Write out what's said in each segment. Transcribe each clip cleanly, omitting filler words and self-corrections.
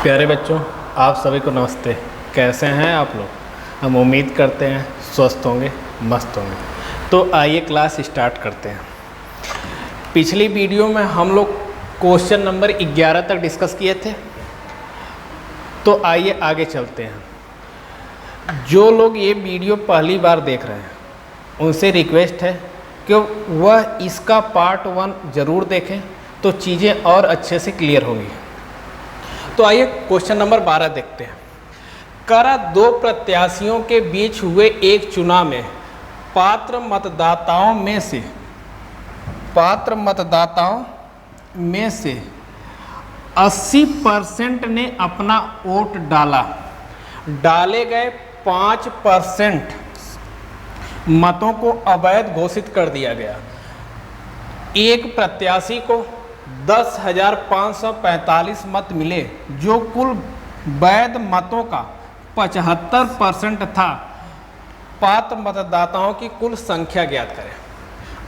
प्यारे बच्चों, आप सभी को नमस्ते। कैसे हैं आप लोग? हम उम्मीद करते हैं स्वस्थ होंगे, मस्त होंगे। तो आइए क्लास स्टार्ट करते हैं। पिछली वीडियो में हम लोग क्वेश्चन नंबर 11 तक डिस्कस किए थे। तो आइए आगे चलते हैं। जो लोग ये वीडियो पहली बार देख रहे हैं उनसे रिक्वेस्ट है कि वह इसका पार्ट 1 ज़रूर देखें, तो चीज़ें और अच्छे से क्लियर होंगी। तो आइए क्वेश्चन नंबर 12 देखते हैं। करा दो प्रत्याशियों के बीच हुए एक चुनाव में पात्र मतदाताओं में से 80% ने अपना वोट डाला। डाले गए 5% मतों को अवैध घोषित कर दिया गया। एक प्रत्याशी को 10,545 मत मिले, जो कुल वैध मतों का 75% था। पात्र मतदाताओं की कुल संख्या ज्ञात करें।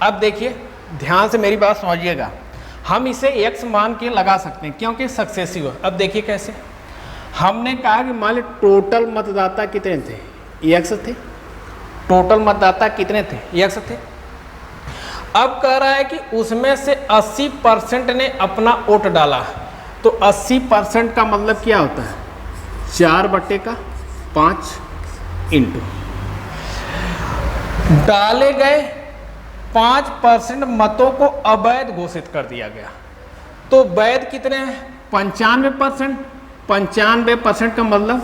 अब देखिए, ध्यान से मेरी बात समझिएगा। हम इसे x मान के लगा सकते हैं क्योंकि सक्सेसिव है। अब देखिए कैसे। हमने कहा कि मान ली टोटल मतदाता कितने थे? x थे। टोटल मतदाता कितने थे? x थे। अब कह रहा है कि उसमें से 80% ने अपना वोट डाला। तो 80% का मतलब क्या होता है? 4/5 इंटू डाले गए 5% मतों को अवैध घोषित कर दिया गया। तो वैध कितने हैं? 95%। 95% का मतलब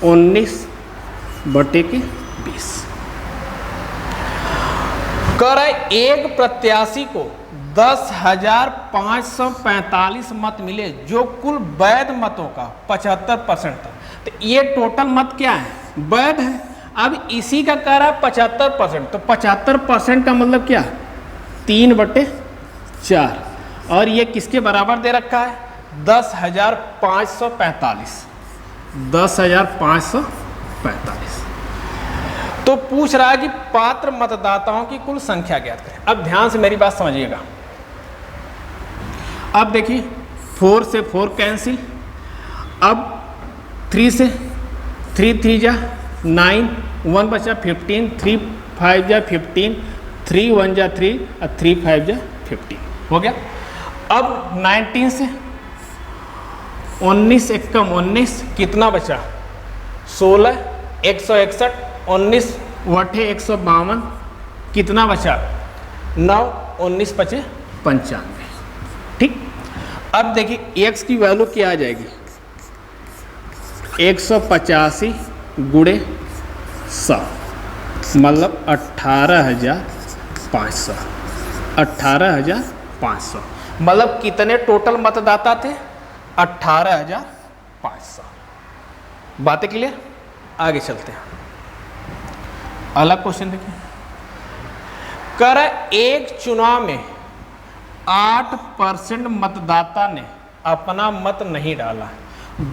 19/20। कर एक प्रत्याशी को 10,545 मत मिले, जो कुल वैध मतों का 75% था। तो ये टोटल मत क्या है? वैध है। अब इसी का कह रहा है 75%। तो 75% का मतलब क्या? 3/4। और ये किसके बराबर दे रखा है? 10,545। 10,545। तो पूछ रहा है कि पात्र मतदाताओं की कुल संख्या ज्ञात करें। अब ध्यान से मेरी बात समझिएगा। अब देखिए, 4 से 4 कैंसिल। अब 3 से 3 3 जा 9, 1 बचा 15, 3 5 जा 15, 3 1 जा 3 और 3 5 जा 15 हो गया। अब 19 से 19 1 कम 19 कितना बचा? 16, 161, 19 वठे 152 कितना बचा? 9, 19 पचे 95। ठीक। अब देखिए x की वैल्यू क्या आ जाएगी? 185 गुणे 100 मतलब 18,500। 18,500 मतलब कितने टोटल मतदाता थे? 18,500। बातें क्लियर? आगे चलते हैं। अलग क्वेश्चन देखिए। कर एक चुनाव में 8% मतदाता ने अपना मत नहीं डाला।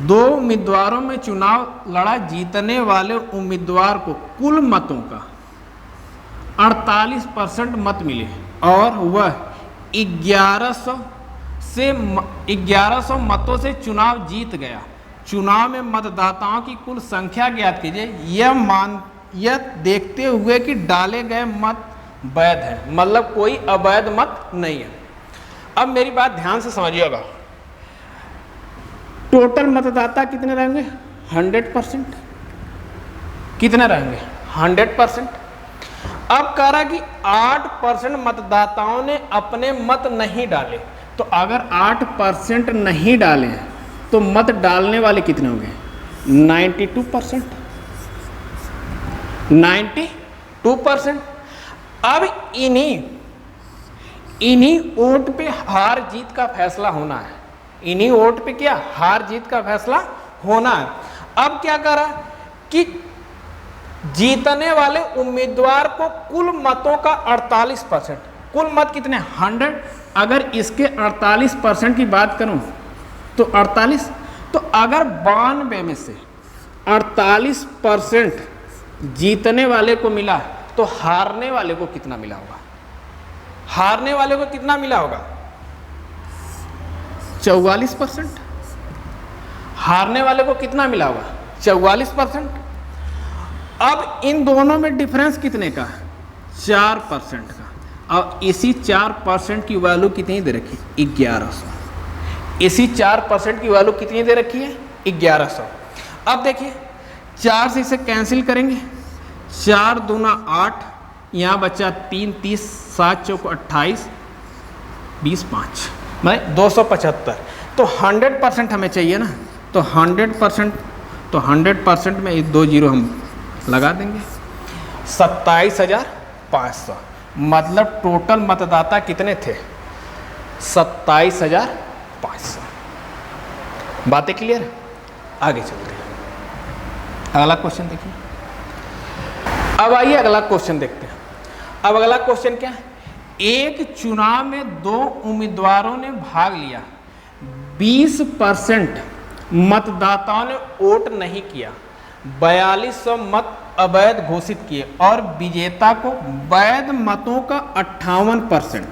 2 उम्मीदवारों में चुनाव लड़ा। जीतने वाले उम्मीदवार को कुल मतों का 48% मत मिले और वह 1100 मतों से चुनाव जीत गया। चुनाव में मतदाताओं की कुल संख्या ज्ञात कीजिए। यह देखते हुए कि डाले गए मत वैध है, मतलब कोई अवैध मत नहीं है। अब मेरी बात ध्यान से समझिएगा। टोटल मतदाता कितने रहेंगे? 100%। कितने रहेंगे? 100%। अब कह रहा कि 8% मतदाताओं ने अपने मत नहीं डाले। तो अगर 8% नहीं डाले तो मत डालने वाले कितने होंगे? 92%। 92%। अब इन्हीं वोट पे हार जीत का फैसला होना है। इन्हीं वोट पे क्या? हार जीत का फैसला होना है। अब क्या करा कि जीतने वाले उम्मीदवार को कुल मतों का 48%। कुल मत कितने? 100। अगर इसके 48% की बात करूं तो 48। तो अगर 92 में से 48% जीतने वाले को मिला तो हारने वाले को कितना मिला होगा? हारने वाले को कितना मिला होगा? 44%। हारने वाले को कितना मिला हुआ? 44%। अब इन दोनों में डिफरेंस कितने का? 4% का। अब इसी 4% की वैल्यू कितनी दे रखी? 1100। इसी 4% की वैल्यू कितनी दे रखी है? 1100। अब देखिए 4 से इसे कैंसिल करेंगे, 4 दूना 8, यहाँ बचा 3, 30, 7 चौक 28, 20 5, मैं 275। तो 100% हमें चाहिए ना, तो 100% में 2 जीरो हम लगा देंगे। 27,500 मतलब टोटल मतदाता कितने थे? 27,500। बातें क्लियर है? आगे चलते हैं, अगला क्वेश्चन देखिए। अब आइए अगला क्वेश्चन देखते हैं। अब अगला क्वेश्चन क्या है? एक चुनाव में 2 उम्मीदवारों ने भाग लिया, 20% मतदाताओं ने वोट नहीं किया, 4200 मत अवैध घोषित किए और विजेता को वैध मतों का 58%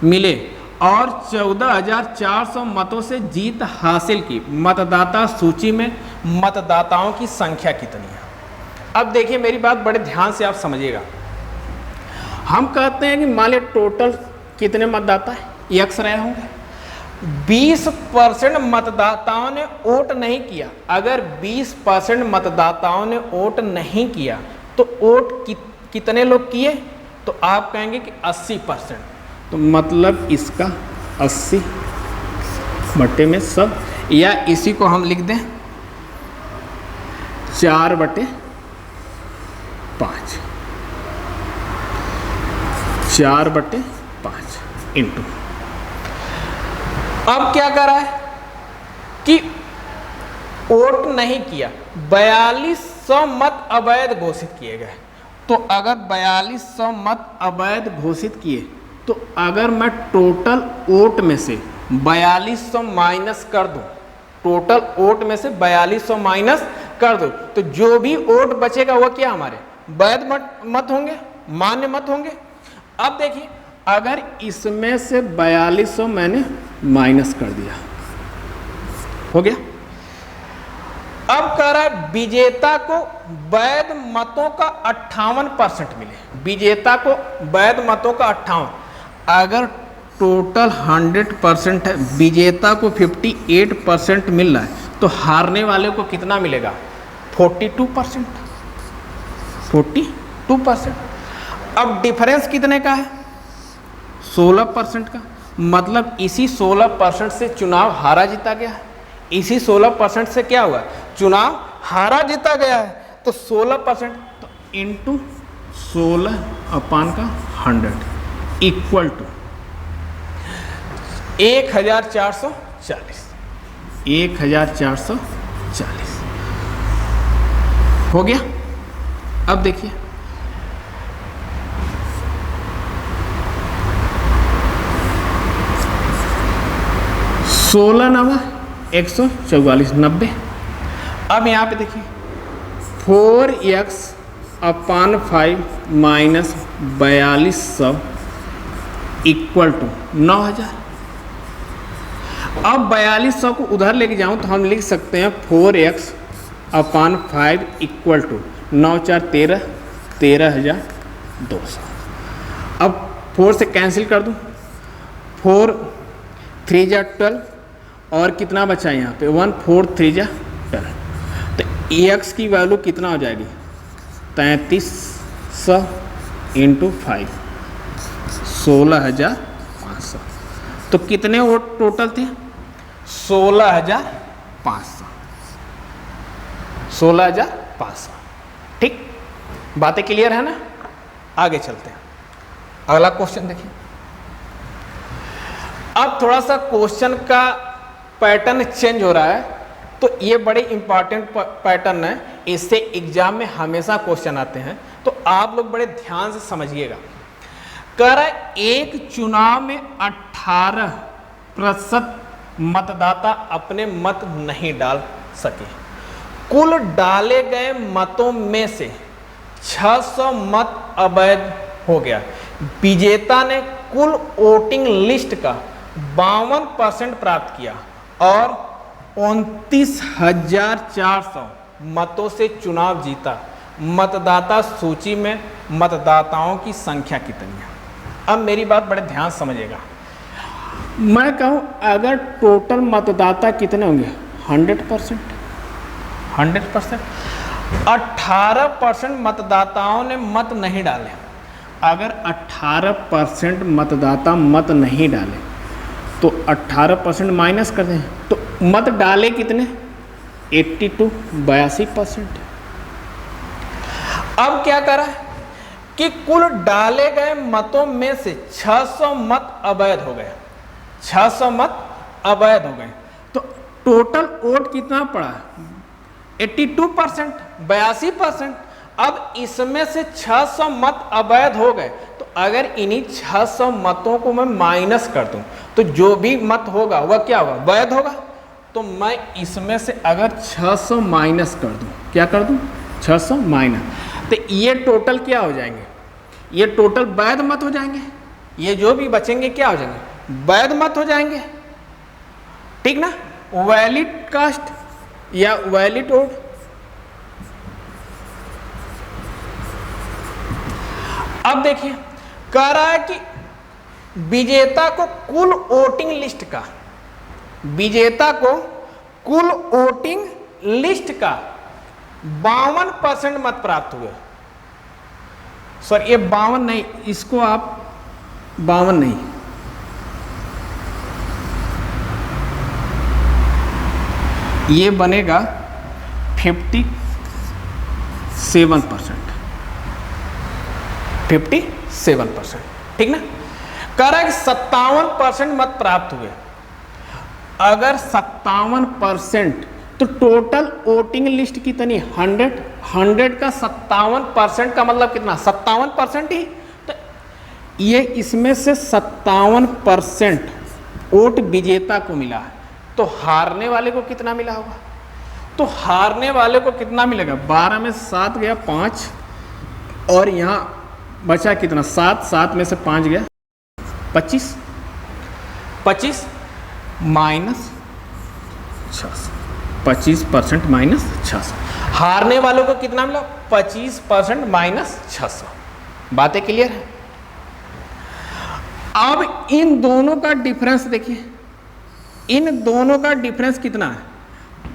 मिले और 14,400 मतों से जीत हासिल की। मतदाता सूची में मतदाताओं की संख्या कितनी है? अब देखिए मेरी बात बड़े ध्यान से आप समझिएगा। हम कहते हैं कि मान लिया टोटल कितने मतदाता है? x रहे होंगे। 20% मतदाताओं ने वोट नहीं किया। अगर 20% मतदाताओं ने वोट नहीं किया तो वोट कितने लोग किए? तो आप कहेंगे कि 80%। तो मतलब इसका 80/100, या इसी को हम लिख दें 4/5, 4/5 इंटू। अब क्या करा है कि वोट नहीं किया, 4200 मत अवैध घोषित किए गए। तो अगर 4200 मत अवैध घोषित किए तो अगर मैं टोटल वोट में से 4200 माइनस कर दूं, टोटल वोट में से 4200 माइनस कर दूं, तो जो भी वोट बचेगा वो क्या हमारे वैध मत होंगे, मान्य मत होंगे। अब देखिए अगर इसमें से 4200 मैंने माइनस कर दिया, हो गया। अब कह रहा है विजेता को वैध मतों का 58% मिले, विजेता को वैध मतों का 58। अगर टोटल 100% है, विजेता को 58% मिल रहा है, तो हारने वाले को कितना मिलेगा? 42%। 42%। अब डिफरेंस कितने का है? 16% का। मतलब इसी 16% से चुनाव हारा जीता गया है। इसी 16% से क्या हुआ? चुनाव हारा जीता गया है। तो 16% तो इंटू 16/100 इक्वल टू 1440। 1440 हो गया। अब देखिए सोलह 144 90। अब यहाँ पे देखिए 4x/5 माइनस 4200 इक्वल टू 9000। अब 4200 को उधर लेके जाऊँ तो हम लिख सकते हैं 4x/5 इक्वल टू 9 4 13 13,200। अब 4 से कैंसिल कर दूँ, 4 3 जा 12 और कितना बचा यहाँ पे 1 4 3 जा 12। तो x की वैल्यू कितना हो जाएगी? 3300 इंटू 5 16,500। तो कितने वोट टोटल थे? 16,500। 16,500। ठीक, बातें क्लियर है ना? आगे चलते हैं, अगला क्वेश्चन देखिए। अब थोड़ा सा क्वेश्चन का पैटर्न चेंज हो रहा है, तो ये बड़े इंपॉर्टेंट पैटर्न है, इससे एग्जाम में हमेशा क्वेश्चन आते हैं, तो आप लोग बड़े ध्यान से समझिएगा। कह रहा है एक चुनाव में 18% मतदाता अपने मत नहीं डाल सके। कुल डाले गए मतों में से 600 मत अवैध हो गया। विजेता ने कुल वोटिंग लिस्ट का 52% प्राप्त किया और 29,400 मतों से चुनाव जीता। मतदाता सूची में मतदाताओं की संख्या कितनी है? अब मेरी बात बड़े ध्यान से समझिएगा। मैं कहूँ अगर टोटल मतदाता कितने होंगे 100%, 18% मतदाताओं ने मत नहीं डाले। अगर 18% मतदाता मत नहीं डाले तो 18% माइनस कर दें तो मत डाले कितने 82% अब क्या करा कि कुल डाले गए मतों में से 600 मत अवैध हो गए, 600 मत अवैध हो गए। तो टोटल वोट कितना पड़ा 82%, 82%। अब इसमें से 600 मत अवैध हो गए तो अगर इन्हीं 600 मतों को मैं माइनस कर दूं तो जो भी मत होगा वह क्या होगा वैध होगा। तो मैं इसमें से अगर 600 माइनस कर दूं, क्या कर दूं 600 माइनस, तो ये टोटल क्या हो जाएंगे, ये टोटल वैध मत हो जाएंगे। ये जो भी बचेंगे क्या हो जाएंगे वैध मत हो जाएंगे, ठीक ना, वैलिड कास्ट या वैलिड वोट। अब देखिए कह रहा है कि विजेता को कुल वोटिंग लिस्ट का, विजेता को कुल वोटिंग लिस्ट का 52% मत प्राप्त हुए। सर ये 52 नहीं, इसको आप 52 नहीं, ये बनेगा 57%, 57%, ठीक ना। कह रहा है कि 57% मत प्राप्त हुए। अगर 57% तो टोटल वोटिंग लिस्ट कितनी 100 का 57% का मतलब कितना 57% ही। तो ये इसमें से 57% वोट विजेता को मिला है, तो हारने वाले को कितना मिला होगा, तो हारने वाले को कितना मिलेगा 12 में 7 गया 5 और यहाँ बचा कितना 7 में से 5 गया 25 माइनस 600, 25% माइनस 600। हारने वालों को कितना मिला 25% माइनस 600। बातें क्लियर है। अब इन दोनों का डिफरेंस देखिए, इन दोनों का डिफरेंस कितना है,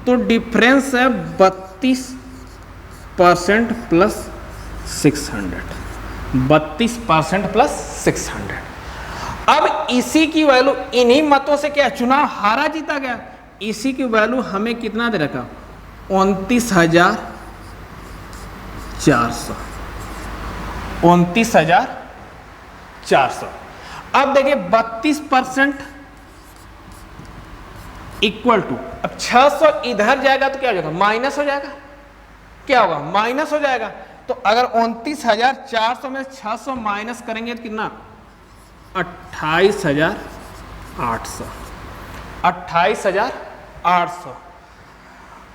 तो डिफरेंस है 32% प्लस 600, 32% प्लस 600। अब इसी की वैल्यू इन्हीं मतों से क्या चुनाव हारा जीता गया, इसी की वैल्यू हमें कितना दे रखा 29,400, 29,400। अब देखिए 32% इक्वल टू, अब 600 इधर जाएगा तो क्या हो जाएगा माइनस हो जाएगा, क्या होगा माइनस हो जाएगा। तो अगर 29,400 में 600 माइनस करेंगे तो कितना 28,800, 28,800।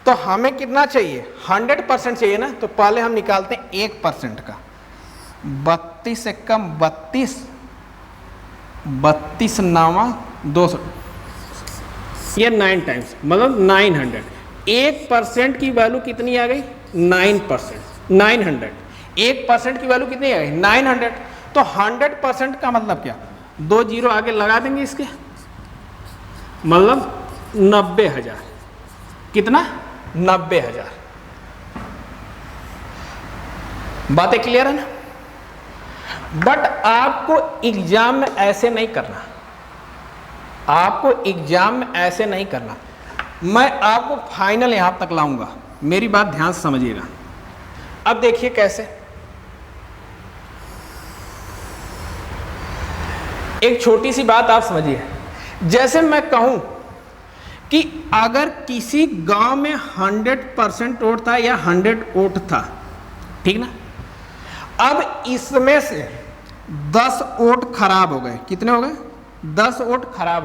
तो हमें कितना चाहिए 100% चाहिए ना, तो पहले हम निकालते हैं 1% का, 32 से कम 32, 32 नामा 200, ये 9 टाइम्स मतलब 900। 1% की वैल्यू कितनी आ गई 9%, 900। 1% की वैल्यू कितनी आ गई 900। तो 100% का मतलब क्या, 2 जीरो आगे लगा देंगे इसके, मतलब 90,000। कितना 90,000। बातें क्लियर है ना। बट आपको एग्जाम में ऐसे नहीं करना, आपको एग्जाम में ऐसे नहीं करना। मैं आपको फाइनल यहां तक लाऊंगा, मेरी बात ध्यान से समझिएगा। अब देखिए कैसे, एक छोटी सी बात आप समझिए। जैसे मैं कहूं कि अगर किसी गांव में 100% वोट था या 100 वोट था, ठीक ना, अब इसमें से 10 वोट खराब हो गए। कितने हो गए 10 वोट खराब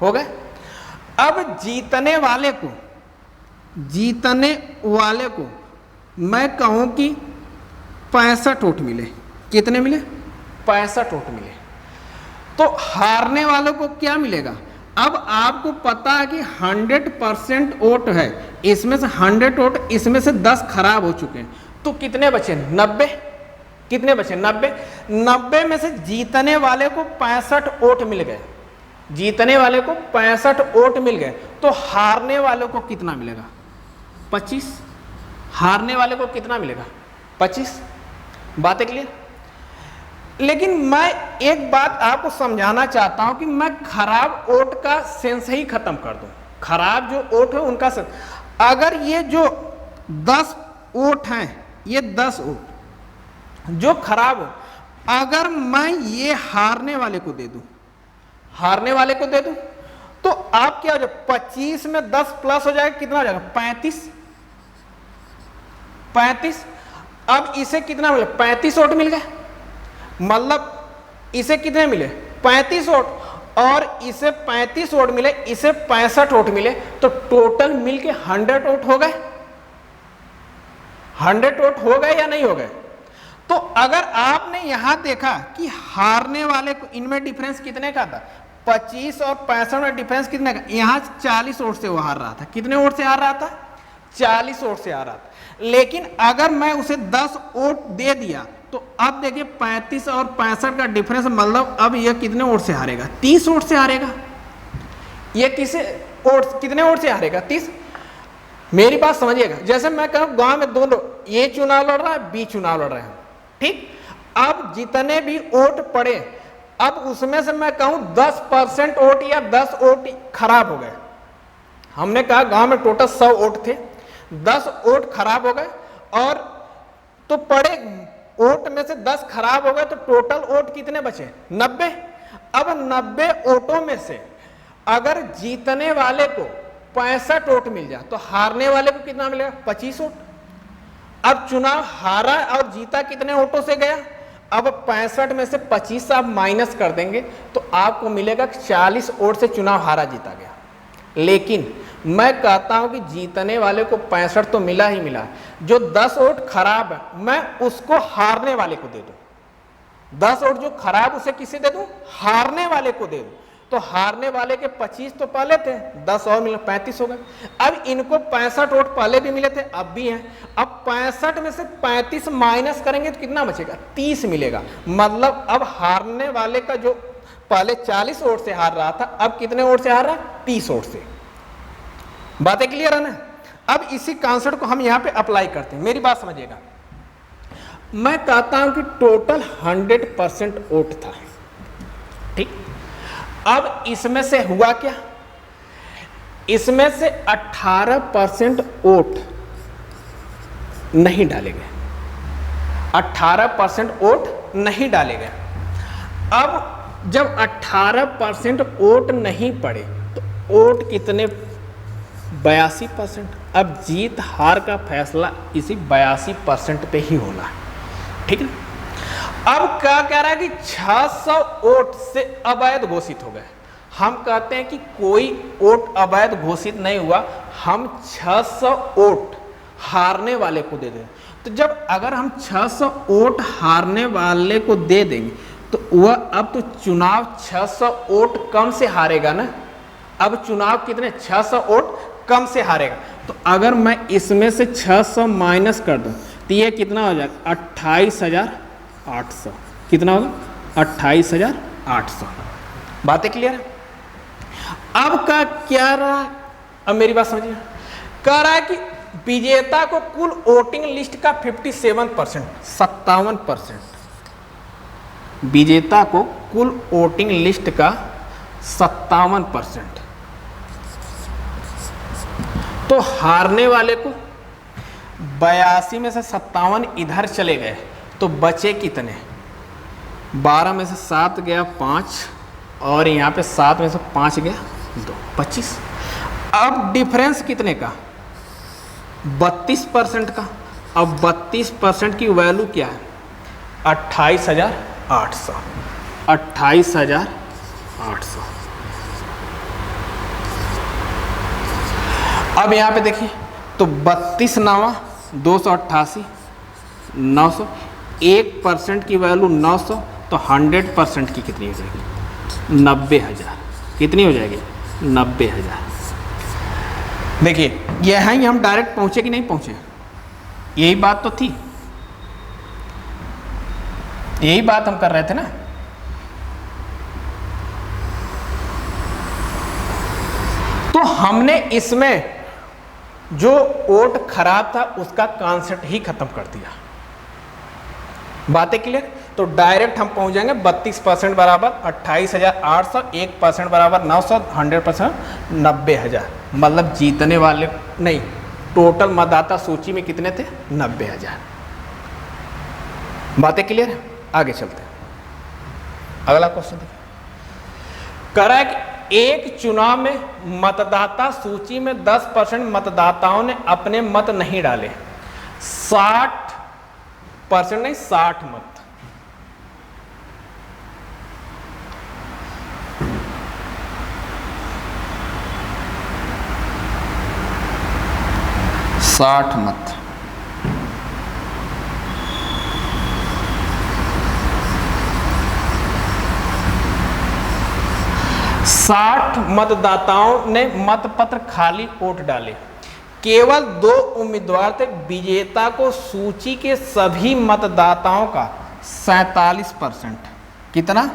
हो गए। अब जीतने वाले को मैं कहूं कि 65 वोट मिले। कितने मिले 65 वोट मिले। तो हारने वालों को क्या मिलेगा अब आपको पता है कि 100% ओट है, इसमें से 100 ओट, इसमें से 10 खराब हो चुके हैं, तो कितने बचे? 90। कितने बचे? 90। 90 में से जीतने वाले को 65 ओट मिल गए, जीतने वाले को 65 ओट मिल गए, तो हारने वाले को कितना मिलेगा? 25। हारने वाले को कितना मिलेगा? 25। बात है क्लियर? लेकिन मैं एक बात आपको समझाना चाहता हूं कि मैं खराब ओट का सेंस ही खत्म कर दूं। खराब जो ओट है उनका सेंस, अगर ये जो 10 ओट हैं, ये 10 ओट जो खराब हो, अगर मैं ये हारने वाले को दे दूं, हारने वाले को दे दूं, तो आप क्या हो जाए? 25 में 10 प्लस हो जाएगा, कितना हो जाएगा? 35। 35। अब इसे कितना मिला? 35 वोट मिल गए, मतलब इसे कितने मिले? 35 वोट, और इसे 35 वोट मिले, इसे 65 वोट मिले, तो टोटल मिलके 100 वोट हो गए। 100 वोट हो गए या नहीं हो गए? तो अगर आपने यहां देखा कि हारने वाले को, इनमें डिफरेंस कितने का था? 25 और 65 में डिफरेंस कितने का? यहां 40 वोट से वो हार रहा था। कितने वोट से हार रहा था? 40 वोट से हार रहा था। लेकिन अगर मैं उसे 10 वोट दे दिया, तो अब देखिए 35 और 65 का डिफरेंस, मतलब अब यह कितने वोट से हारेगा? 30 वोट से हारेगा। ये कितने वोट से हारेगा? 30। मेरी बात समझिएगा, जैसे मैं कहूं गांव में 2 लोग, ए चुनाव लड़ रहा है, बी चुनाव लड़ रहे हैं, ठीक? अब जितने भी वोट पड़े, अब उसमें से मैं कहूं 10% वोट या 10 वोट खराब हो गए। हमने कहा गांव में टोटल 100 वोट थे, 10 वोट खराब हो गए, और तो पड़े वोट में से 10 खराब हो गए, तो टोटल वोट कितने बचे? 90। अब 90 वोटों में से अगर जीतने वाले को 65 वोट मिल जाए, तो हारने वाले को कितना मिलेगा? 25 वोट। अब चुनाव हारा और जीता कितने वोटों से गया? अब 65 में से 25 आप माइनस कर देंगे, तो आपको मिलेगा 40 वोट से चुनाव हारा जीता गया। लेकिन मैं कहता हूं कि जीतने वाले को 65 तो मिला ही मिला, जो 10 वोट खराब है, मैं उसको हारने वाले को दे दूं। 10 वोट जो खराब, उसे किसे दे दूं? हारने वाले को दे दूं। तो हारने वाले के 25 तो पहले थे, 10 और मिला, 35 हो गए। अब इनको 65 वोट पहले भी मिले थे, अब भी हैं। अब 65 में से 35 माइनस करेंगे तो कितना बचेगा? 30 मिलेगा। मतलब अब हारने वाले का जो पहले 40 वोट से हार रहा था, अब कितने वोट से हार रहा है? 30 वोट से। बातें क्लियर है ना? अब इसी कॉन्सेप्ट को हम यहां पे अप्लाई करते हैं। मेरी बात समझिएगा, मैं कहता हूं कि टोटल 100% वोट था, ठीक? अब इसमें से हुआ क्या? इसमें से 18% वोट नहीं डाले गए, 18% वोट नहीं डाले गए। अब जब 18% वोट नहीं पड़े, तो वोट कितने? 82%। अब जीत हार का फैसला इसी 82% पे ही होना है, ठीक है? अब क्या कह रहा है कि 600 वोट से अवैध घोषित हो गए। हम कहते हैं कि कोई वोट अवैध घोषित नहीं हुआ, हम 600 वोट हारने वाले को दे दें। तो जब अगर हम 600 वोट हारने वाले को दे देंगे, तो वह अब तो चुनाव 600 वोट कम से हारेगा ना। अब चुनाव कितने? 600 वोट कम से हारेगा। तो अगर मैं इसमें से 600 माइनस कर दूं, तो ये कितना हो जाएगा? 28,800। कितना होगा? 28,800। बातें क्लियर है? अब का क्या रहा? अब मेरी बात समझिए, कह रहा है कि विजेता को कुल वोटिंग लिस्ट का 57%, 57%, विजेता को कुल वोटिंग लिस्ट का 57%, तो हारने वाले को 82 में से 57 इधर चले गए, तो बचे कितने? 12 में से 7 गया 5, और यहाँ पे 7 में से 5 गया 2, 25। अब डिफरेंस कितने का? 32% का। अब 32% की वैल्यू क्या है? 28,800। 28,800। अब यहाँ पे देखिए, तो 32 9 288, 900, 1% की वैल्यू 900, तो 100% की कितनी हो जाएगी? 90,000। कितनी हो जाएगी? 90,000। देखिए यह है, हम डायरेक्ट पहुंचे कि नहीं पहुंचे, यही बात तो थी, यही बात हम कर रहे थे ना। तो हमने इसमें जो ओट खराब था उसका कॉन्सेप्ट ही खत्म कर दिया। बातें क्लियर? तो डायरेक्ट हम पहुंच जाएंगे 32% बराबर 28,800, 1% बराबर 900, 100% 90,000। मतलब जीतने वाले नहीं, टोटल मतदाता सूची में कितने थे? 90,000। बातें क्लियर है? आगे चलते हैं, अगला क्वेश्चन देखिए। कह रहा है कि एक चुनाव में मतदाता सूची में 10% मतदाताओं ने अपने मत नहीं डाले, 60% नहीं 60 मत, मत। साठ मतदाताओं ने मतपत्र खाली वोट डाले, केवल 2 उम्मीदवार थे। विजेता को सूची के सभी मतदाताओं का 47%, कितना?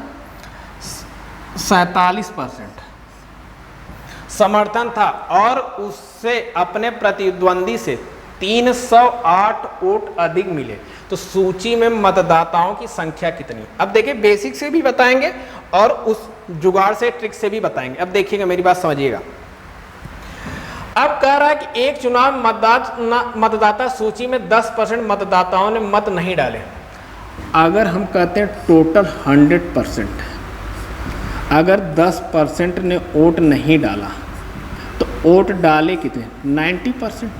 47% समर्थन था और उससे अपने प्रतिद्वंदी से 308 वोट अधिक मिले। तो सूची में मतदाताओं की संख्या कितनी? अब देखिए बेसिक से भी बताएंगे और उस जुगाड़ से ट्रिक से भी बताएंगे। अब देखिएगा, मेरी बात समझिएगा। अब कह रहा है कि एक चुनाव मतदाता सूची में 10% मतदाताओं ने मत नहीं डाले। अगर हम कहते हैं टोटल 100%, अगर 10% ने वोट नहीं डाला तो वोट डाले कितने? 90%।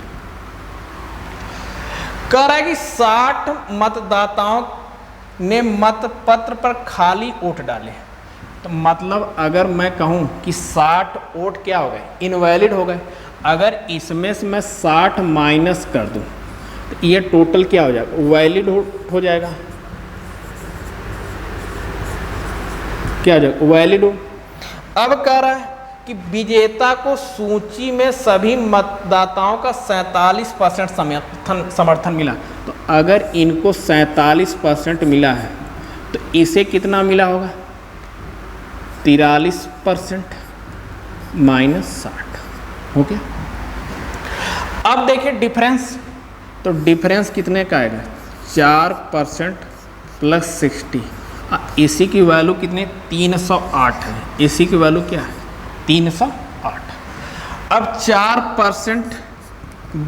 कह रहा है कि 60 मतदाताओं ने मतपत्र पर खाली वोट डाले। तो मतलब अगर मैं कहूं कि 60 वोट क्या हो गए? इनवैलिड हो गए। अगर इसमें से मैं 60 माइनस कर दूं तो ये टोटल क्या हो जाएगा? वैलिड हो जाएगा। क्या हो जाएगा? वैलिड हो। अब कह रहा है कि विजेता को सूची में सभी मतदाताओं का 47% समर्थन मिला। तो अगर इनको 47% मिला है तो इसे कितना मिला होगा? 43% माइनस 60 हो गया। अब देखिए डिफरेंस, तो डिफरेंस कितने का आएगा? 4% प्लस 60। इसी की वैल्यू कितनी? 308 है। इसी की वैल्यू क्या है? 308। अब 4%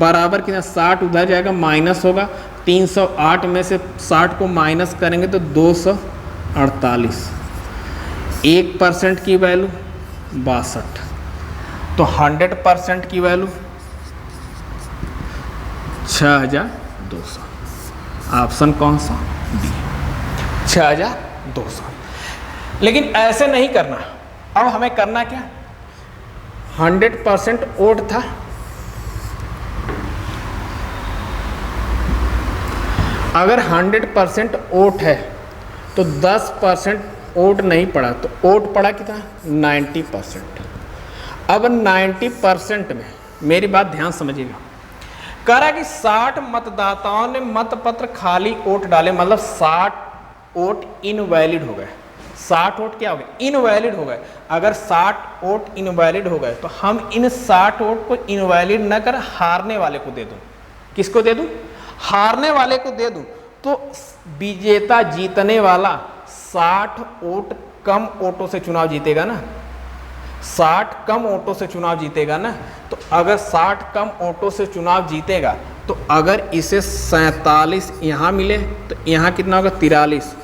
बराबर कितना? 60 उधर जाएगा, माइनस होगा। 308 में से 60 को माइनस करेंगे तो 248। 1% की वैल्यू 62। तो 100% की वैल्यू 6200। ऑप्शन कौन सा? बी, 6200। लेकिन ऐसे नहीं करना। अब हमें करना क्या? 100% वोट था, अगर 100% वोट है तो 10% वोट नहीं पड़ा, तो वोट पड़ा कितना? 90%। अब 90% में मेरी बात ध्यान समझिएगा। कह रहा है कि 60 मतदाताओं ने मतपत्र खाली वोट डाले, मतलब 60 वोट इनवैलिड हो गए। 60 वोट क्या हो गए? इनवैलिड हो गए। अगर 60 वोट इनवैलिड हो गए तो हम इन 60 वोट को इनवैलिड न कर हारने वाले को दे दूं। किसको दे दूं? हारने वाले को दे दूं। तो विजेता जीतने वाला 60 वोट कम वोटों से चुनाव जीतेगा ना। 60 कम वोटों से चुनाव जीतेगा ना। तो अगर 60 कम वोटों से चुनाव जीतेगा तो अगर इसे 47 यहाँ मिले तो यहाँ कितना होगा? 43।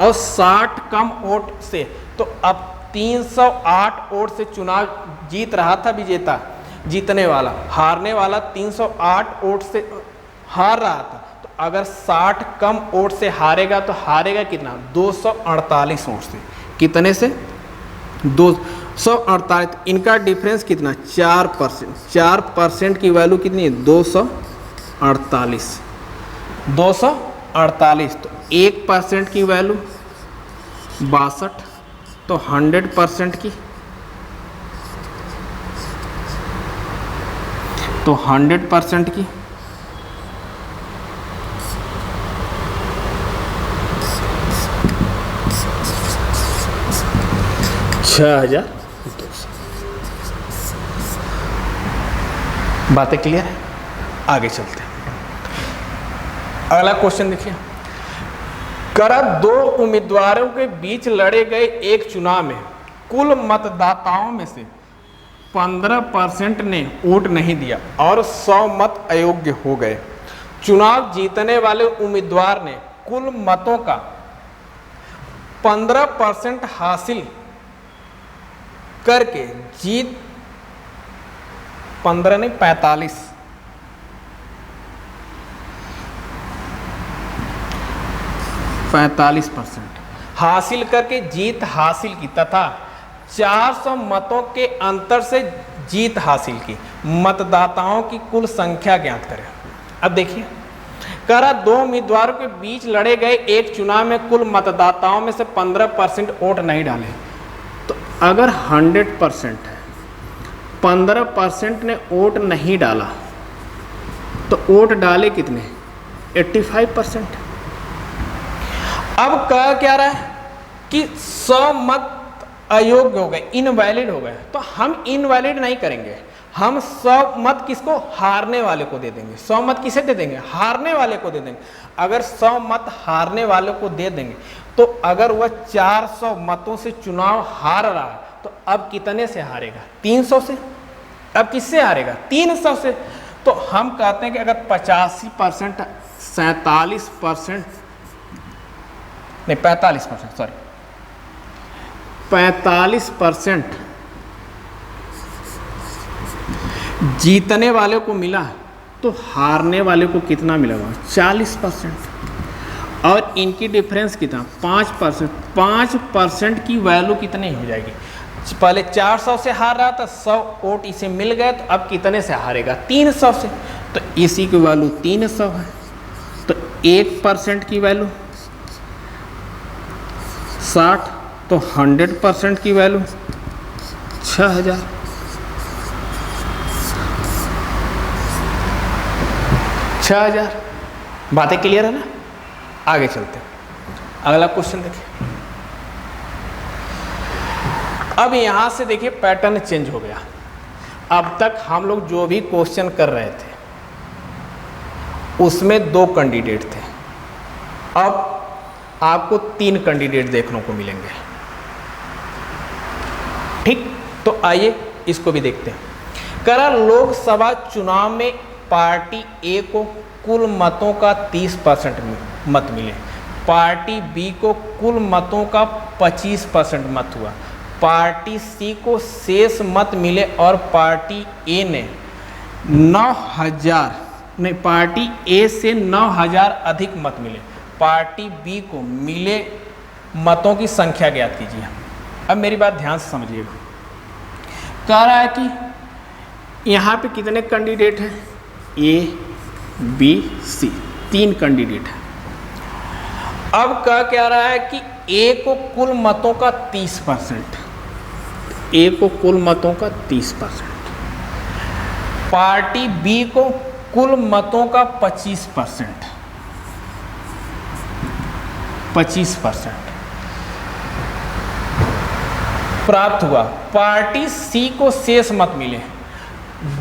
और 60 कम वोट से, तो अब 308 वोट से चुनाव जीत रहा था विजेता, जीतने वाला। हारने वाला 308 वोट से हार रहा था। तो अगर 60 कम वोट से हारेगा तो हारेगा कितना? 248 वोट से। कितने से? 248। इनका डिफरेंस कितना? 4%। 4% की वैल्यू कितनी है? 248। 248। तो 1% की वैल्यू 62। तो 100% की तो 100% की 6,200। बातें क्लियर है? आगे चलते हैं। अगला क्वेश्चन देखिए। करा दो उम्मीदवारों के बीच लड़े गए एक चुनाव में कुल मतदाताओं में से 15% ने वोट नहीं दिया और 100 मत अयोग्य हो गए। चुनाव जीतने वाले उम्मीदवार ने कुल मतों का 15% हासिल करके जीत 15 नहीं 45% हासिल करके जीत हासिल की तथा 400 मतों के अंतर से जीत हासिल की। मतदाताओं की कुल संख्या ज्ञात करें। अब देखिए, करा दो उम्मीदवारों के बीच लड़े गए एक चुनाव में कुल मतदाताओं में से 15% वोट नहीं डाले। तो अगर 100% है, 15% ने वोट नहीं डाला, तो वोट डाले कितने? 85%। अब कह क्या रहा है कि 100 मत अयोग्य हो गए, इनवैलिड हो गए। तो हम इनवैलिड नहीं करेंगे, हम 100 मत किसको? हारने वाले को दे देंगे। 100 मत किसे दे देंगे? हारने वाले को दे देंगे। अगर 100 मत हारने वाले को दे देंगे तो अगर वह 400 मतों से चुनाव हार रहा है तो अब कितने से हारेगा? 300 से। अब किससे हारेगा? 300 से। तो हम कहते हैं कि अगर 85%, 47%, नहीं 45%, सॉरी 45% जीतने वाले को मिला तो हारने वाले को कितना मिलेगा? 40%। और इनकी डिफरेंस कितना? 5%। 5% की वैल्यू कितनी हो जाएगी? पहले 400 से हार रहा था, 100 वोट इसे मिल गए, तो अब कितने से हारेगा? 300 से। तो इसी की वैल्यू 300 है। तो 1% की वैल्यू 60, तो 100% की वैल्यू 6,000। 6,000। बातें क्लियर है ना? आगे चलते हैं। अगला क्वेश्चन देखिए। अब यहां से देखिए पैटर्न चेंज हो गया। अब तक हम लोग जो भी क्वेश्चन कर रहे थे उसमें 2 कैंडिडेट थे, अब आपको 3 कैंडिडेट देखने को मिलेंगे। ठीक, तो आइए इसको भी देखते हैं। करा लोकसभा चुनाव में पार्टी ए को कुल मतों का 30% मत मिले, पार्टी बी को कुल मतों का 25% मत हुआ, पार्टी सी को शेष मत मिले और पार्टी ए ने 9,000 नहीं, पार्टी ए से 9,000 अधिक मत मिले, पार्टी बी को मिले मतों की संख्या ज्ञात कीजिए। अब मेरी बात ध्यान से समझिएगा। कह रहा है कि यहाँ पे कितने कैंडिडेट हैं? ए बी सी, 3 कैंडिडेट हैं। अब क्या रहा है कि ए को कुल मतों का 30%, ए को कुल मतों का 30%, पार्टी बी को कुल मतों का 25% प्राप्त हुआ। पार्टी सी को शेष मत मिले,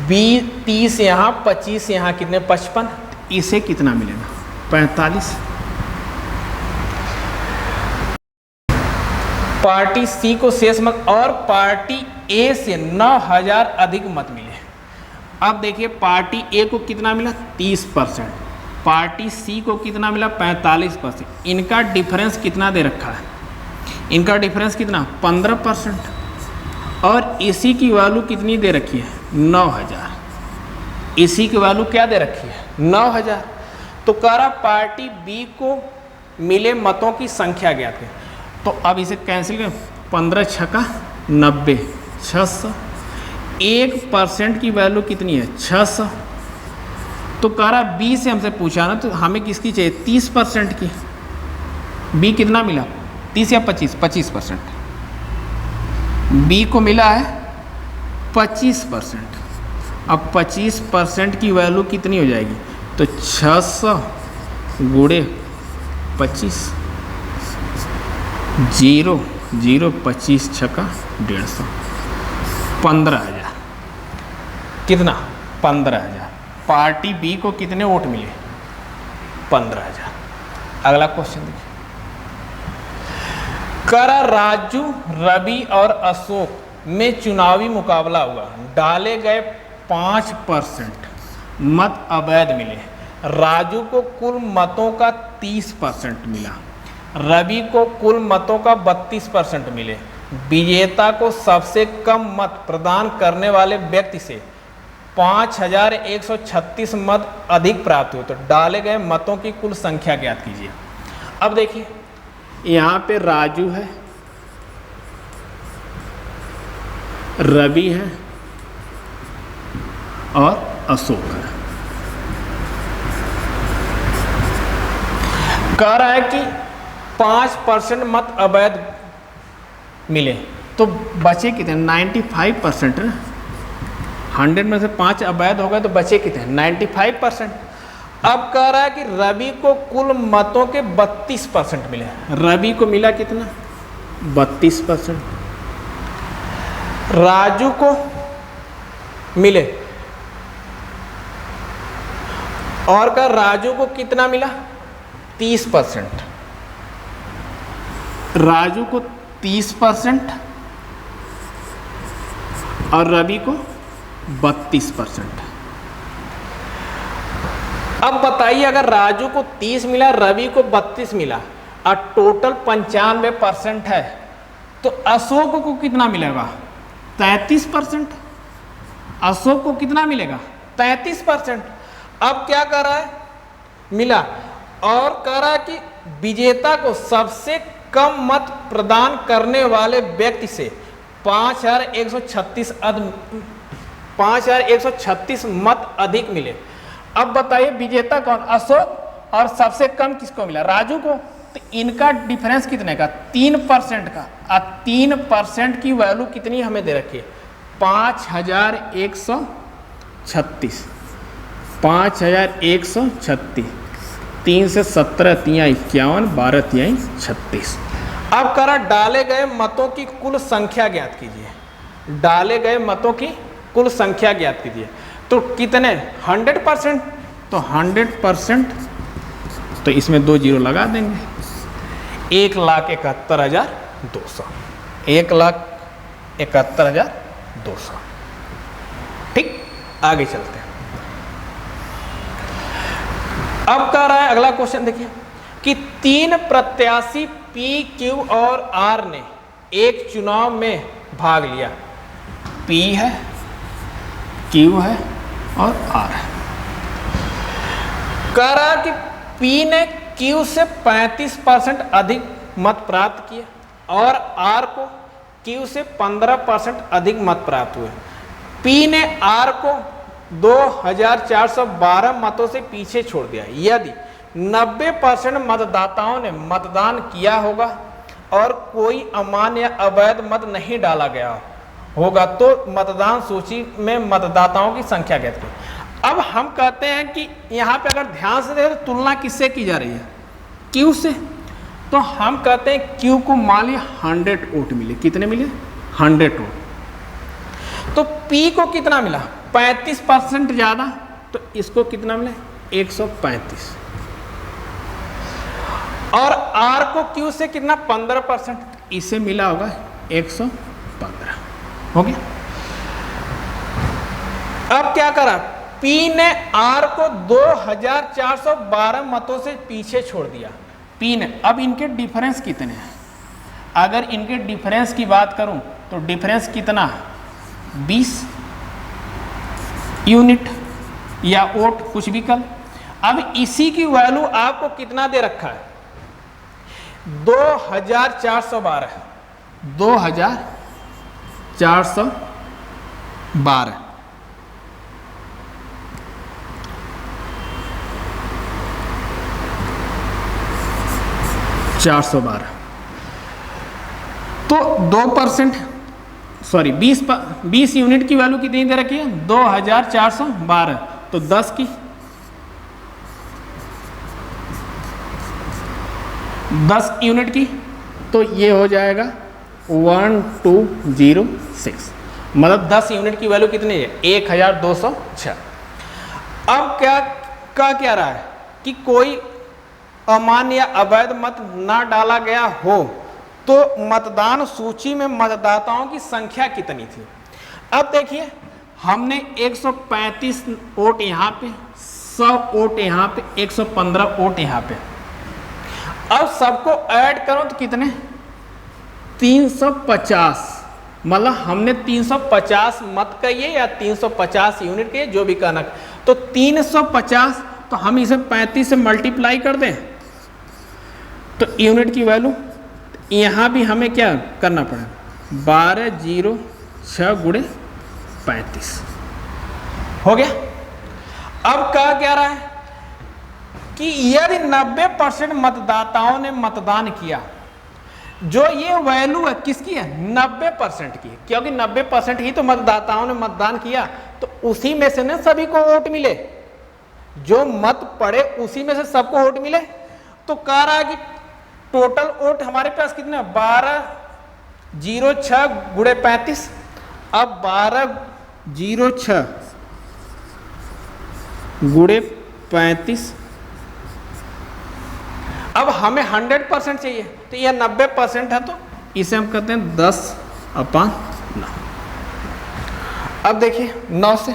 बी 30 यहाँ, 25 यहाँ, कितने? 55। इसे कितना मिलेगा? 45। पार्टी सी को शेष मत और पार्टी ए से 9,000 अधिक मत मिले। अब देखिए पार्टी ए को कितना मिला? 30%, पार्टी सी को कितना मिला? 45%। इनका डिफरेंस कितना दे रखा है? इनका डिफरेंस कितना? 15%। और इसी की वैल्यू कितनी दे रखी है? 9,000। इसी की वैल्यू क्या दे रखी है? 9,000। तो कह रहा पार्टी बी को मिले मतों की संख्या ज्ञात है। तो अब इसे कैंसिल करें, 15 छक्का 90, 600। 1% की वैल्यू कितनी है? 600। तो कह रहा बी से हमसे पूछा ना, तो हमें किसकी चाहिए? 30% की। बी कितना मिला? 30 या 25? 25%। बी को मिला है 25%। अब 25% की वैल्यू कितनी हो जाएगी, तो 600 गुणे 25, 0 0 25 छक्का 150, 15,000। कितना? 15,000। पार्टी बी को कितने वोट मिले? 15,000। अगला क्वेश्चन देखिए, करा राजू, रवि और अशोक में चुनावी मुकाबला हुआ, डाले गए 5% मत अवैध मिले। राजू को कुल मतों का 30% मिला, रवि को कुल मतों का 32% मिले। विजेता को सबसे कम मत प्रदान करने वाले व्यक्ति से 5,136 मत अधिक प्राप्त हुए, तो डाले गए मतों की कुल संख्या ज्ञात कीजिए। अब देखिए, यहाँ पे राजू है, रवि है और अशोक है। कह रहा है कि 5% मत अवैध मिले, तो बचे कितने? 95% है। 100 में से 5 अवैध हो गए तो बचे कितने? 95%। अब कह रहा है कि रवि को कुल मतों के 32% मिले। रवि को मिला कितना? 32%। राजू को मिले, और का राजू को कितना मिला? 30%। राजू को 30% और रवि को 32%। अब बताइए, अगर राजू को 30 मिला, रवि को 32 मिला और टोटल 95% है, तो अशोक को कितना मिलेगा? 33%। अशोक को कितना मिलेगा? 33%। अब क्या कर रहा है? मिला, और कह रहा है कि विजेता को सबसे कम मत प्रदान करने वाले व्यक्ति से 5,136 मत अधिक मिले। अब बताइए, विजेता कौन? अशोक, और सबसे कम किसको मिला? राजू को। तो इनका डिफरेंस कितने का? 3% का। और 3% की वैल्यू कितनी हमें दे रखी है? 5,136। 5,136। 3 से 17 तियाँ 51, 12 तियाँ 36। अब करा, डाले गए मतों की कुल संख्या ज्ञात कीजिए। डाले गए मतों की कुल संख्या ज्ञात कीजिए। तो कितने? 100%। तो 100%, तो इसमें 2 जीरो लगा देंगे। 1,71,200। 1,71,200। ठीक, आगे चलते हैं। अब कह रहा है अगला क्वेश्चन देखिए, कि 3 प्रत्याशी P, Q और R ने एक चुनाव में भाग लिया। P है, Q है और R है। कह रहा है कि P ने Q से 35% अधिक मत प्राप्त किए और R को Q से 15% अधिक मत प्राप्त हुए। P ने R को 2,412 मतों से पीछे छोड़ दिया। यदि 90% मतदाताओं ने मतदान किया होगा और कोई अमान्य या अवैध मत नहीं डाला गया होगा, तो मतदान सूची में मतदाताओं की संख्या ज्ञात करें। अब हम कहते हैं कि यहाँ पे अगर ध्यान से देखें तो तुलना किससे की जा रही है? Q से। तो हम कहते हैं Q को मान लिया 100 वोट मिले। कितने मिले? 100 वोट। तो P को कितना मिला? 35% ज़्यादा, तो इसको कितना मिला? 135। और R को Q से कितना? 15%, इसे मिला होगा 115। हो गया। अब क्या करा? P ने R को 2,412 मतों से पीछे छोड़ दिया। P ने, अब इनके डिफरेंस कितने हैं? अगर इनके डिफरेंस की बात करूं तो डिफरेंस कितना है? 20 यूनिट या वोट, कुछ भी कर। अब इसी की वैल्यू आपको कितना दे रखा है? 2,412। 2,412। तो 2%, 20 यूनिट की वैल्यू कितनी दे रखी है? 2412। तो 10 की 10 यूनिट की, तो ये हो जाएगा 1206। मतलब 10 यूनिट की वैल्यू कितनी है? 1206। अब क्या रहा है कि कोई अमान्य या अवैध मत ना डाला गया हो तो मतदान सूची में मतदाताओं की संख्या कितनी थी? अब देखिए, हमने 135 वोट यहाँ पे, 100 वोट यहाँ पे, 115 वोट यहाँ पे। अब सबको ऐड करो तो कितने? 350। मतलब हमने 350 मत कहिए या 350 यूनिट कहिए, जो भी कहना। तो 350, तो हम इसे 35 से मल्टीप्लाई कर दें तो यूनिट की वैल्यू यहाँ भी हमें क्या करना पड़ेगा? 1206 गुणे 35 हो गया। अब क्या रहा है कि यदि 90% मतदाताओं ने मतदान किया, जो ये वैल्यू है किसकी है? 90% की, क्योंकि 90% ही तो मतदाताओं ने मतदान किया, तो उसी में से ना सभी को वोट मिले, जो मत पड़े उसी में से सबको वोट मिले। तो कह रहा है कि टोटल वोट हमारे पास कितने? 1206 गुणे 35। अब 1206 गुणे 35, अब हमें 100% चाहिए, तो यह 90% है, तो इसे हम कहते हैं 10/9। अब देखिए 9 से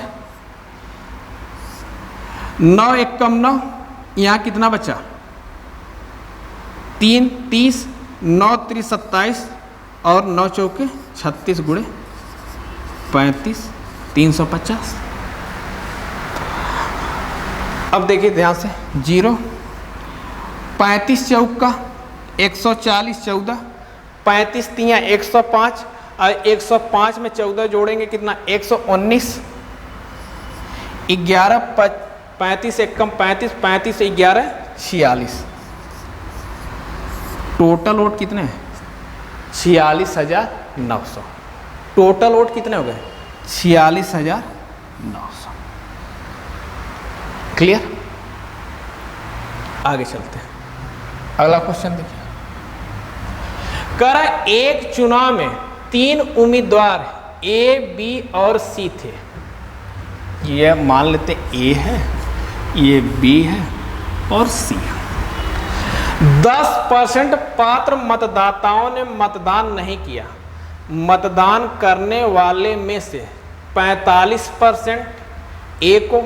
9 एक कम 9, यहाँ कितना बचा? 3 30, 9 3 27 और 9 चौके 36 गुणे 35, 350। अब देखिए ध्यान से, 0 35 चौका 140 14, 35 तियाँ 105 और 105 में 14 जोड़ेंगे कितना? 119। 11 35 एक कम 35, 35 से 11 46। टोटल वोट कितने हैं? 46,900। टोटल वोट कितने हो गए? 46,900। क्लियर? आगे चलते हैं, अगला क्वेश्चन देखिए। कह रहा है एक चुनाव में 3 उम्मीदवार ए, बी और सी थे। ये मान लेते ए है, ये बी है और सी है। 10% पात्र मतदाताओं ने मतदान नहीं किया। मतदान करने वाले में से 45% ए को,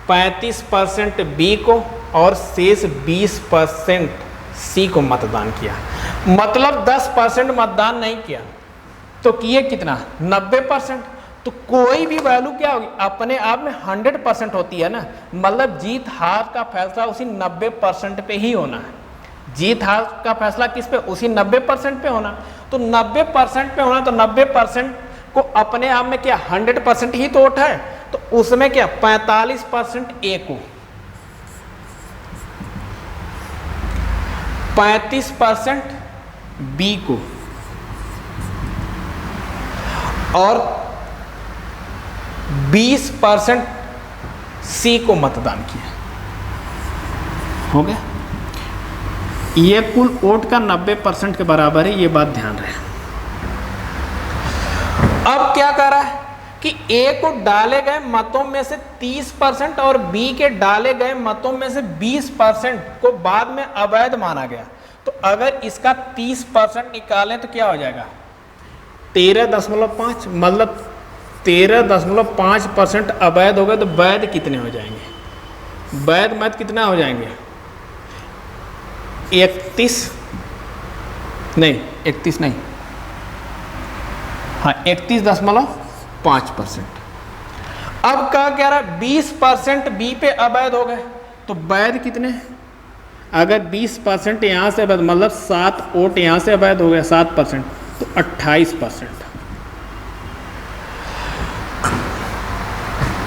35% बी को और शेष 20% सी को मतदान किया। मतलब 10% मतदान नहीं किया, तो किए कितना? 90%। तो कोई भी वैल्यू क्या होगी? अपने आप में 100% होती है ना। मतलब जीत हार का फैसला उसी 90% पे ही होना है। जीत हार का फैसला किस पे? उसी 90% पे होना। तो 90% पे होना, तो 90% को अपने आप में क्या 100% ही तो वोट है, तो उसमें क्या 45% ए को, 35% बी को और 20% सी को मतदान किया। हो गया? ये कुल वोट का 90% के बराबर है, ये बात ध्यान रहे। अब क्या कर रहा है कि ए को डाले गए मतों में से 30% और बी के डाले गए मतों में से 20% को बाद में अवैध माना गया। तो अगर इसका 30% निकालें तो क्या हो जाएगा? 13.5। मतलब 13.5% अवैध हो गए, तो वैध कितने हो जाएंगे? वैध मत कितना हो जाएंगे? 31 नहीं, 31 नहीं, हाँ 31.5%। अब क्या कह रहा है? 20% बी पे अवैध हो गए, तो वैध कितने? अगर 20% यहाँ से अवैध, मतलब 7 वोट यहाँ से अवैध हो गया 7%, तो 28%।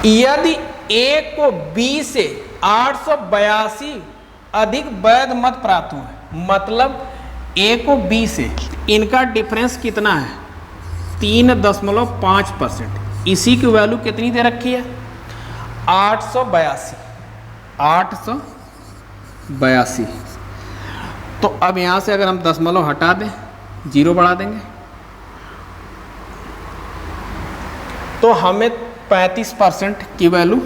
यदि ए को बी से 882 अधिक वैध मत प्राप्त हुए, मतलब ए को बी से इनका डिफरेंस कितना है? 3.5%। इसी की वैल्यू कितनी दे रखी है? 882। तो अब यहाँ से अगर हम दशमलव हटा दें, 0 बढ़ा देंगे, तो हमें 35% की वैल्यू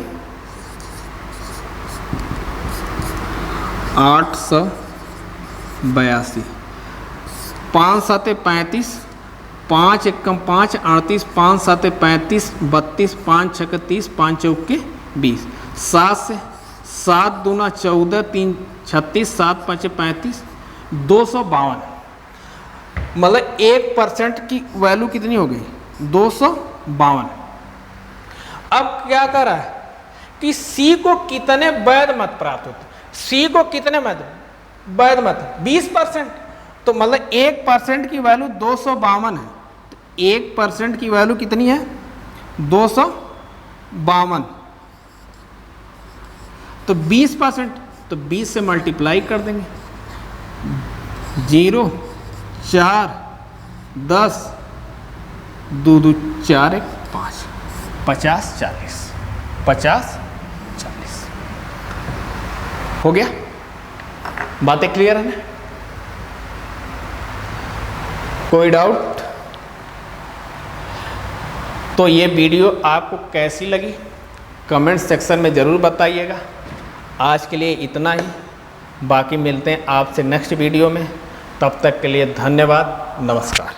882। 5 7 35, 5 एकम 5 38, 5 7 35, 32, 5 6 30, 5 चौके 20, 7 से 7 दूना 14, 3 36, 7 5 35, 252। मतलब 1% की वैल्यू कितनी हो गई? 252। अब क्या कर रहा है कि C को कितने वैध मत प्राप्त होते? C को कितने वैध मत? 20%। तो मतलब 1% की वैल्यू 252 है। तो 1% की वैल्यू कितनी है? 252। तो 20%, तो 20 से मल्टीप्लाई कर देंगे। 0 4 10 2 2 4 1 5, 50 40, 50 40 हो गया। बातें क्लियर है ना? कोई डाउट? तो ये वीडियो आपको कैसी लगी कमेंट सेक्शन में ज़रूर बताइएगा। आज के लिए इतना ही, बाकी मिलते हैं आपसे नेक्स्ट वीडियो में। तब तक के लिए धन्यवाद, नमस्कार।